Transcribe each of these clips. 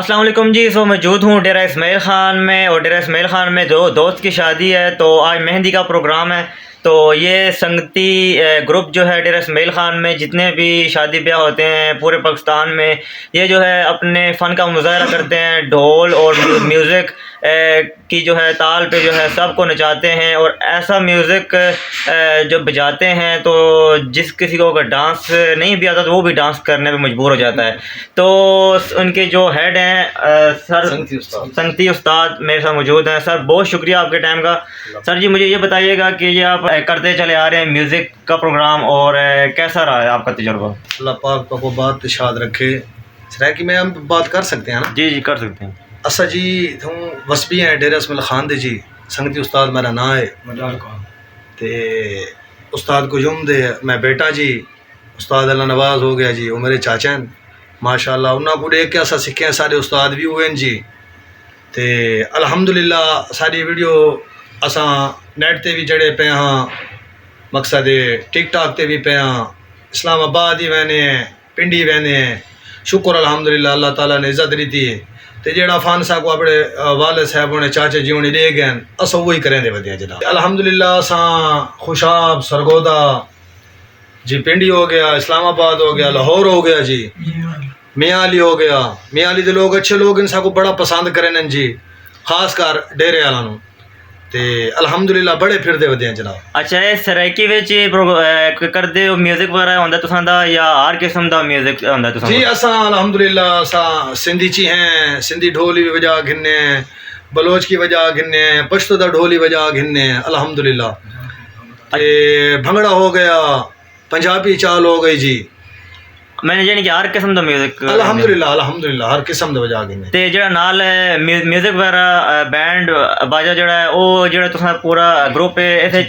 अस्सलाम वालेकुम जी। मौजूद हूँ डेरा इस्माइल ख़ान में, और डेरा इस्माइल ख़ान में दो दोस्त की शादी है, तो आज मेहंदी का प्रोग्राम है। तो ये संगती ग्रुप जो है डेरा इस्माइल ख़ान में जितने भी शादी ब्याह होते हैं पूरे पाकिस्तान में, ये जो है अपने फ़न का मुज़ाहरा करते हैं। ढोल और म्यूज़िक की जो है ताल पे जो है सबको नचाते हैं, और ऐसा म्यूज़िक जब बजाते हैं तो जिस किसी को अगर डांस नहीं भी आता तो वो भी डांस करने पे मजबूर हो जाता है। तो उनके जो हेड हैं सर संगती उस्ताद मेरे साथ मौजूद हैं। सर बहुत शुक्रिया आपके टाइम का। सर जी मुझे ये बताइएगा कि ये आप करते चले आ रहे हैं म्यूज़िक का प्रोग्राम, और कैसा रहा है आपका तजुर्बा? अल्लाह पाक को बात इशाद रखे। सर कि मैं हम बात कर सकते हैं ना? जी जी कर सकते हैं। असा जी तुम वसबी हैं डेरा इस्माइल खान दे जी। संगती उस्ताद मेरा नाम है ते उस्ताद को जुम दे मैं बेटा जी। उस्ताद अल्लाह नवाज हो गया जी, वो मेरे चाचा हैं माशाअल्लाह। उन्होंने को देख के असा सीखे हैं, सारे उस्ताद भी हुए हैं जी। ते अल्हम्दुलिल्लाह सारी वीडियो असा नेट ते भी चढ़े पे हाँ, मकसद टिकटॉक ते भी पे हाँ, इस्लामाबाद ही वहने हैं, पिंडी वहने हैं। शुक्र अल्हम्दुलिल्लाह अल्लाह ताला ने इज्जत दी थी। तो जेड़ा फान साहब को अपने वाले साहब ने चाचे जी ने दे गए अस वही करें दे वधिया जनाब। अल्हम्दुलिल्लाह असा खुशाब सरगोदा जी, पिंडी हो गया, इस्लामाबाद हो गया, लाहौर हो गया जी, मियाँ अली हो गया। मियाँ अली के लोग अच्छे लोग इन को बड़ा पसंद करें जी, खास कर डेरे वाला ते अल्हम्दुलिल्लाह बड़े फिरदे वधिया जनाब। अच्छा ये सराइकी विच करदे हो म्यूज़िक वगैरह होंदा तुसां दा, या हर किस्म दा म्यूज़िक होंदा तुसां जी? असा अल्हम्दुलिल्लाह असा सिंधी ची हैं, सिंधी ढोली भी बजा घिन्ने हैं, बलोच की बजा घिन्ने हैं, पश्तो दा ढोली बजा घिन्ने हैं अल्हम्दुलिल्लाह। ते भंगड़ा हो गया, पंजाबी चाल हो गई जी। मैंने यानी कि हर किस्म दा म्यूज़िक अल्हम्दुलिल्लाह अल्हम्दुलिल्लाह हर किस्म दा बजा घिन्ने। ते जेड़ा नाल म्यूज़िक वगैरह बैंड बाजा जेड़ा है वो जेड़ा तुसां पूरा ग्रुप है इसे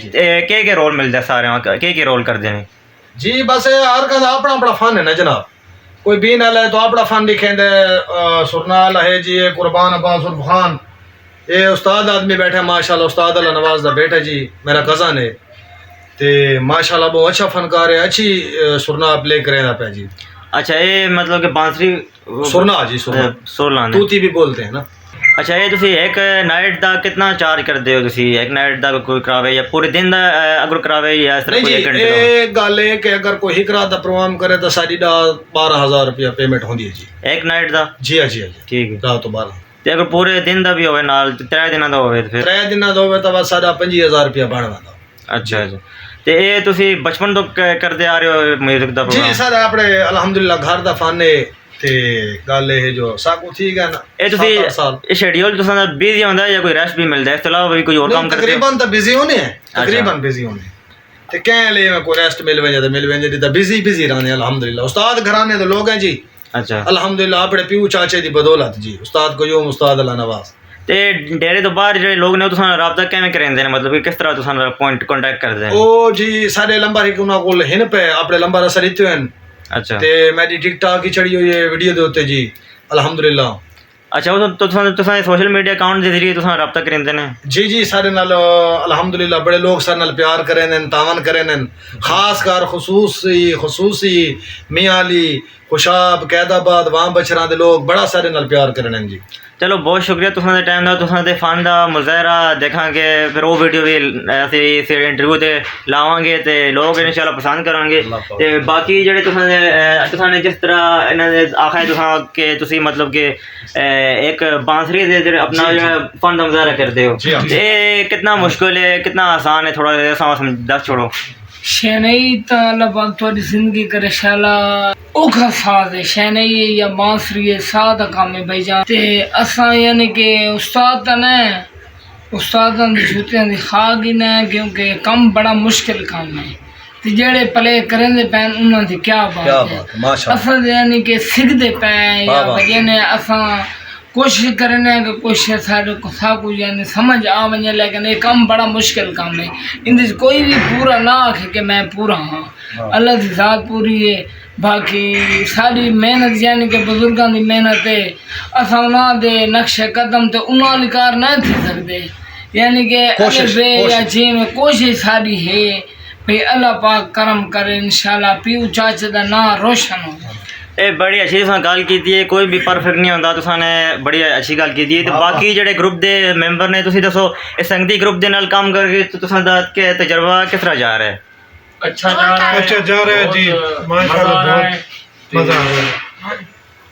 के रोल मिलदा है सारे के रोल करदे ने जी? बस हर का अपना अपना फन है ना जनाब। कोई बीन वाला है तो अपना फन दिखेंदे, सुरनाल है जी, कुर्बान अब्बास उर्फ खान, ये उस्ताद आदमी बैठे माशाल्लाह, उस्ताद अल्लाह नवाज दा बेटा जी, मेरा कज़न है ते माशाल्लाह बहुत अच्छा फनकार है, अच्छी सुरना प्ले करें पे जी। अच्छा ये मतलब कि बांसुरी सुरना जी, सुरना तूती भी बोलते हैं ना। अच्छा ये तुसी एक नाइट दा कितना चार्ज करदे हो तुसी? एक नाइट दा कोई करावे या पूरे दिन दा अगर करावे या सिर्फ कोई एक घंटे दा? एक गल है कि अगर कोई एक रात दा प्रोग्राम करे तो सारी 12,000 रुपया पेमेंट होंदी है जी एक नाइट दा। जी हाँ जी हाँ जी, ठीक है। रात तो 12। ते अगर पूरे दिन दा भी होवे नाल 3 दिना दा होवे फिर 3 दिना दा होवे तो बस सारा 25,000 रुपया बनदा। अच्छा अच्छा। ते ये तुसी बचपन तो करदे आ रहे हो म्यूजिक दा प्रोग्राम? जी सर अपने अल्हम्दुलिल्लाह घर दा फन है ते गल है जो साकू ठीक है ना। ए तुसी शेड्यूल तुसां दा बिजी होंदा या कोई रेस्ट भी मिलदा है? इसके अलावा भी कोई और काम करदे हो? तकरीबन तो बिजी होने हैं, तकरीबन बिजी होने ते कह ले मैं कोई रेस्ट मिल वजे तो मिल वजे, तो बिजी बिजी रहने अल्हम्दुलिल्लाह। उस्ताद घराने दे लोग हैं जी। अच्छा अल्हम्दुलिल्लाह अपने प्यू चाचे दी बदौलत जी, उस्ताद को यूं उस्ताद अल्लाह नवाज। ते डेरे तो बाहर जो लोग ने तुसां राबता किवें करेंदे ने, मतलब कि किस तरह तुसां पॉइंट कांटेक्ट करदे ने? ओ जी सारे नंबर एक उना कोल हिन पे अपने नंबर असर दित्ते हैं। अच्छा ते मेरी टिकटॉक ही चढ़ी हुई है वीडियो दे उत्ते जी अल्हम्दुलिल्लाह। अच्छा वो तो तुसां सोशल मीडिया अकाउंट के जरिए तुसां राबता करेंदे ने? जी जी सारे नाल अल्हम्दुलिल्लाह बड़े लोग सारे नाल प्यार करें ने, तावन करें ने, खास कर खसूसी मियाँ अली, खुशाब, कैदाबाद, वहाँ बछरा दे लोग बड़ा सारे नाल प्यार करें जी। चलो बहुत शुक्रिया तुसां दे टाइम दा, तुसां दे फन दा मुज़ाहरा देखांगे, फिर वो वीडियो भी असीं इंटरव्यू ते लावांगे ते लोग इंशाल्लाह पसंद करांगे। ते बाकी जेह्ड़े तुसां ने जिस तरह इन्हां दे आखा तुसां कि तुसीं मतलब कि एक बांसुरी दे जेह्ड़े अपना जेह्ड़ा फन दा मुज़ाहरा करदे हो, ते कितना मुश्किल है कितना आसान है, थोड़ा दस छोड़ो। शहनाई तो अल्लाह पाक थोड़ी जिंदगी करे शाला औखा साज है। शहनाई या बांसुरी है साद काम है भाईजान। ते असा यानी कि उस्ताद तो न उस्तादां दी जूतियां दी खाग ही न, क्योंकि कम बड़ा मुश्किल काम है। ते जेड़े प्ले करेंदे पैन उन्हां दी क्या बात है। असा यानी कि सीखदे पे या वजने असा कोशिश करने कि कुछ सारे को यानी समझ आ वजे, लेकिन ये काम बड़ा मुश्किल काम है। इन कोई भी पूरा ना आखे कि मैं पूरा हाँ, अल्लाह की ज़ात पूरी है। बाकी सारी मेहनत यानी कि बुजुर्गों की मेहनत है, असा उन्होंने दे नक्शे कदम तो उन्होंने लिकार नहीं थी सकते, यानी कि बे या जी में कोशिश सारी है भाई अल्लाह पाक करम करे इंशाल्लाह पीऊ चाचे का ना रोशन हो। ਇਹ ਬੜੀ ਅੱਛੀ ਤੁਸੀਂ ਗੱਲ ਕੀਤੀ ਹੈ ਕੋਈ ਵੀ ਪਰਫੈਕਟ ਨਹੀਂ ਹੁੰਦਾ ਤੁਸੀਂ ਨੇ ਬੜੀ ਅੱਛੀ ਗੱਲ ਕੀਤੀ ਹੈ ਤੇ ਬਾਕੀ ਜਿਹੜੇ ਗਰੁੱਪ ਦੇ ਮੈਂਬਰ ਨੇ ਤੁਸੀਂ ਦੱਸੋ ਇਹ ਸੰਗਤੀ ਗਰੁੱਪ ਦੇ ਨਾਲ ਕੰਮ ਕਰਕੇ ਤੁਸੀਂ ਦਾ ਕਿ ਤਜਰਬਾ ਕਿਸ ਤਰ੍ਹਾਂ ਜਾ ਰਿਹਾ ਹੈ अच्छा जा रहा है, अच्छा जा रहा है जी, बहुत माशाल्लाह मजा आ रहा है। बहुत मजा आ रहा है।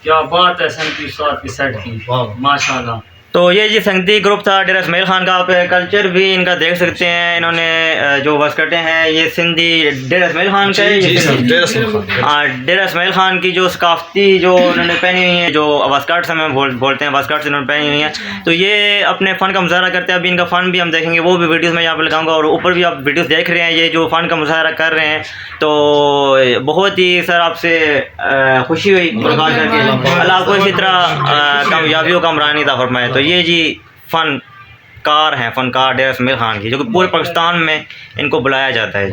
क्या बात है संगती उस्ताद की सेट की, माशाल्लाह। तो ये जी संगती ग्रुप था डेरा इस्माइल खान का। आप कल्चर भी इनका देख सकते हैं। इन्होंने जो वस्कटें हैं ये सिंधी डेरा इस्माइल खान का है। जी ये सर, सिंधी- डेरा इस्माइल खान। हाँ, डेरा इस्माइल खान की जो सकाफती जो उन्होंने पहनी हुई है, जो वस्कट्स हमें बोलते हैं, वस्कट्स इन्होंने पहनी हुई हैं। तो ये अपने फ़न का मुजाहरा करते हैं। अभी इनका फ़न भी हम देखेंगे, वो भी वीडियोज़ में यहाँ पर लगाऊंगा। और ऊपर भी आप वीडियोज़ देख रहे हैं, ये जो फ़न का मुजाहरा कर रहे हैं। तो बहुत ही सर आपसे खुशी हुई मुलाकात करके। अल्लाह आपको इसी तरह कामयाबियों का हमरानी अता फरमाए। तो ये जी फ़नकार हैं, फ़नकार डेरा इस्माइल खान की, जो कि पूरे पाकिस्तान में इनको बुलाया जाता है।